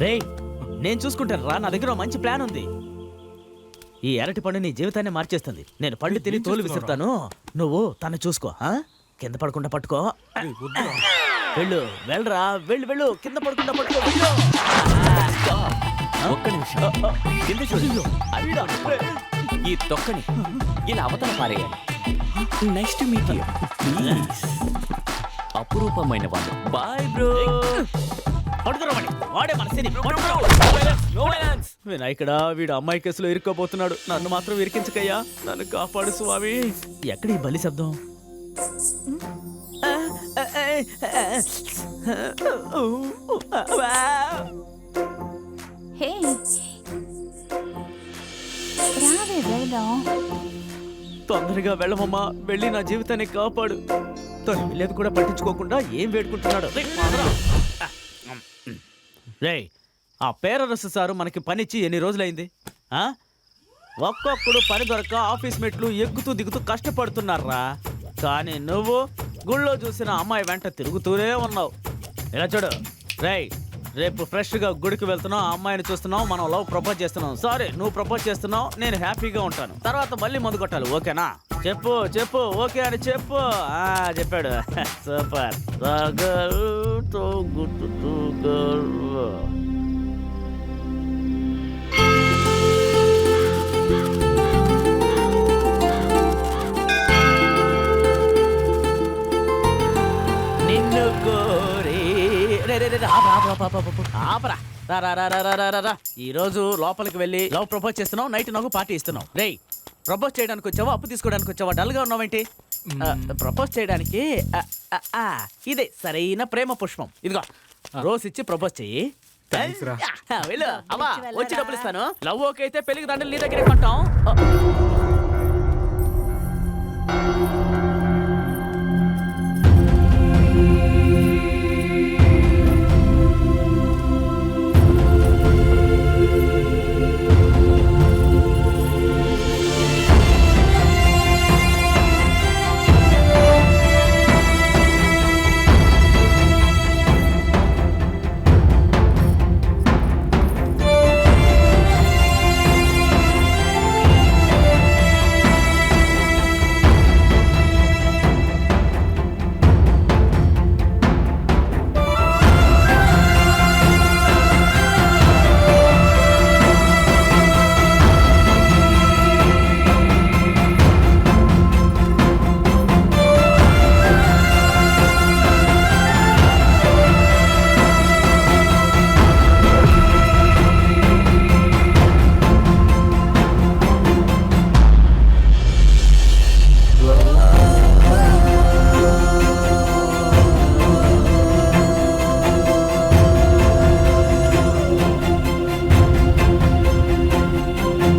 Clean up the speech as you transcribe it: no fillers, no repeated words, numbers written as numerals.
రేయ్ నేను చూసుకుంటాను రా, నా దగ్గర మంచి ప్లాన్ ఉంది. ఈ అరటి పండు నీ జీవితాన్ని మార్చేస్తుంది. నేను పండు తిని తోలు విసురుతాను, నువ్వు తను చూసుకో. కింద పడకుండా పట్టుకో. వెళ్ళు వెళ్ళరా, వెళ్ళు వెళ్ళు, కింద పడకుండా పట్టుకో. ఒక్క నిమిషం కింద చూడు. ఈ తొక్కని ఇలా అవతల పారేయాలి. Next meet you please. అపురూపమైన వాళ్ళు. Bye bro. పడుతురామని వాడే మన సిని. వినాయకుడా, వీడు అమ్మాయి కేసులో ఇరుక్కోబోతున్నాడు. నన్ను మాత్రం ఇరికించకయ్యా, నన్ను కాపాడు స్వామి. ఎక్కడ ఈ బలి శబ్దం? హే రావే వెళ్దాం. తొందరగా వెళ్ళమమ్మా, వెళ్ళి నా జీవితాన్ని కాపాడు. తను వెళ్ళేది కూడా పట్టించుకోకుండా ఏం వేడుకుంటున్నాడు. రేయ్, ఆ పేరరసు సారు మనకి పనిచ్చి ఎన్ని రోజులైంది? ఒక్కొక్కడు పని దొరక ఆఫీస్ మెట్లు ఎక్కుతూ దిగుతూ కష్టపడుతున్నారా. కానీ నువ్వు గుళ్ళో చూసిన అమ్మాయి వెంట తిరుగుతూనే ఉన్నావు. ఇలా చూడు రేయ్, రేపు ఫ్రెష్గా గుడికి వెళ్తున్నావు, ఆ అమ్మాయిని చూస్తున్నావు, మనం లవ్ ప్రపోజ్ చేస్తున్నాం. సారీ, నువ్వు ప్రపోజ్ చేస్తున్నావు, నేను హ్యాపీగా ఉంటాను. తర్వాత మళ్ళీ మందు కొట్టాలి, ఓకేనా? చెప్పు చెప్పు, ఓకే అని చెప్పు. చెప్పాడు. సూపర్. నిన్ను కోరి ఆపరా. ఈ రోజు లోపలికి వెళ్ళి లవ్ ప్రపోజ్ చేస్తున్నావు, నైట్ నాకు పార్టీ ఇస్తున్నావు. రేయ్, ప్రపోజ్ చేయడానికి వచ్చావా, అప్పు తీసుకోవడానికి వచ్చావా? డల్ గా ఉన్నావేంటి? ప్రపోజ్ చేయడానికి ఇదే సరైన ప్రేమ పుష్పం. ఇదిగో రోజ్ ఇచ్చి ప్రపోజ్ చెయ్యి. వెళ్ళు అమ్మా, వచ్చి డబ్బులు ఇస్తాను. లవ్ ఓకే అయితే పెళ్లికి దండలు నీ దగ్గరే కొంటాం.